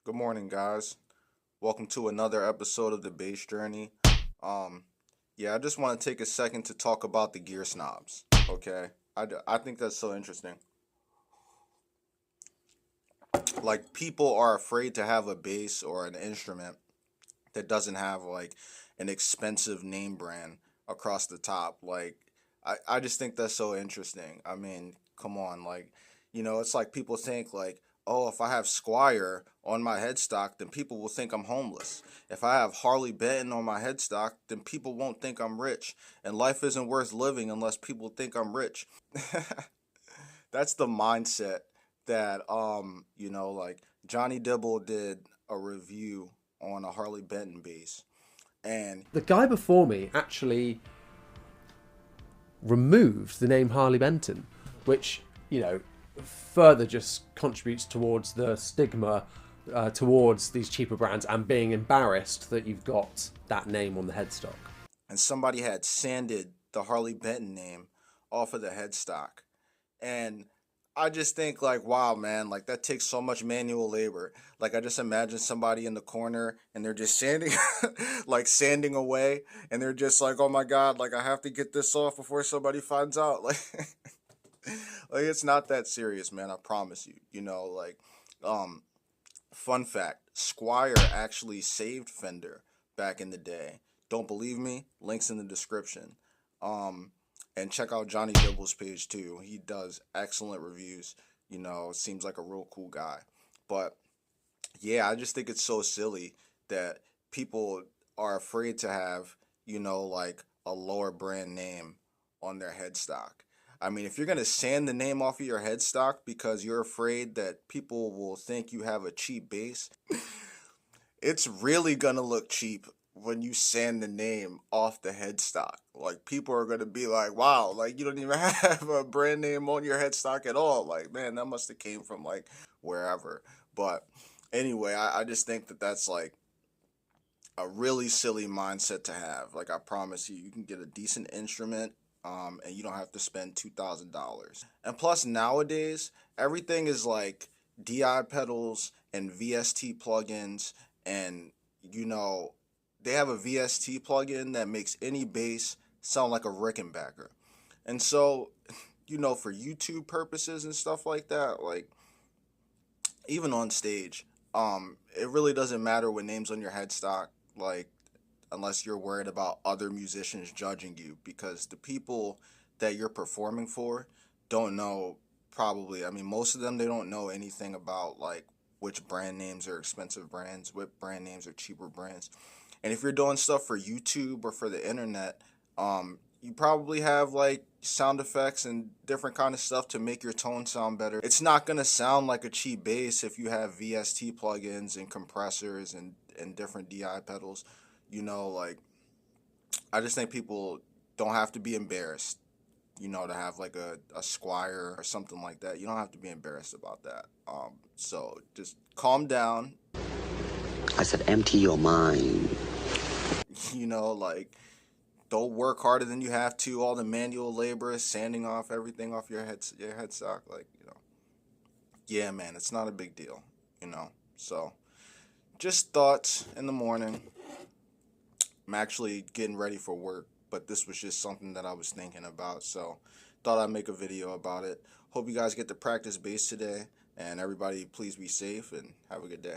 Good morning, guys. Welcome to another episode of the Bass Journey. Um, yeah, I just want to take a second to talk about the gear snobs. Okay, I think that's so interesting. Like, people are afraid to have a bass or an instrument that doesn't have like an expensive name brand across the top. Like, I just think that's so interesting. I mean, come on, like, it's like people think like, oh, if I have Squier on my headstock, then people will think I'm homeless. If I have Harley Benton on my headstock, then people won't think I'm rich. And life isn't worth living unless people think I'm rich. That's the mindset that like Johnny Dibble did a review on a Harley Benton bass, and The guy before me actually removed the name Harley Benton, which, further just contributes towards the stigma towards these cheaper brands and being embarrassed that you've got that name on the headstock. somebody had sanded the Harley Benton name off of the headstock. And I just think like, wow, man, like that takes so much manual labor. Like I just imagine somebody in the corner and they're just sanding like sanding away, and they're just like, oh my God, like I have to get this off before somebody finds out. Like like it's not that serious, man, I promise you. Um fun fact, Squier actually saved Fender back in the day. Don't believe me? Links in the description. And check out Johnny Dibble's page too. He does excellent reviews. Seems like a real cool guy. But yeah, I just think it's so silly that people are afraid to have, like a lower brand name on their headstock. I mean, if you're going to sand the name off of your headstock because you're afraid that people will think you have a cheap bass, it's really going to look cheap when you sand the name off the headstock. Like, people are going to be like, wow, like, you don't even have a brand name on your headstock at all. Like, man, that must have came from, like, wherever. But anyway, I just think that that's, like, a really silly mindset to have. Like, I promise you, you can get a decent instrument, and you don't have to spend $2,000. And plus, nowadays, everything is like DI pedals and VST plugins, and you know, they have a VST plugin that makes any bass sound like a Rickenbacker. And so, for YouTube purposes and stuff like that, like even on stage, it really doesn't matter what name's on your headstock, like unless you're worried about other musicians judging you, because the people that you're performing for don't know, probably, I mean, most of them, they don't know anything about like which brand names are expensive brands, what brand names are cheaper brands. And if you're doing stuff for YouTube or for the internet, you probably have like sound effects and different kind of stuff to make your tone sound better. It's not gonna sound like a cheap bass if you have VST plugins and compressors and different DI pedals. Like, I just think people don't have to be embarrassed, to have like a Squire or something like that. You don't have to be embarrassed about that. So just calm down. I said, empty your mind. Like, don't work harder than you have to. All the manual labor, sanding off everything off your headstock. Like, yeah, man, it's not a big deal. So just thoughts in the morning. I'm actually getting ready for work, but this was just something that I was thinking about, so thought I'd make a video about it. Hope you guys get to practice bass today, and everybody please be safe and have a good day.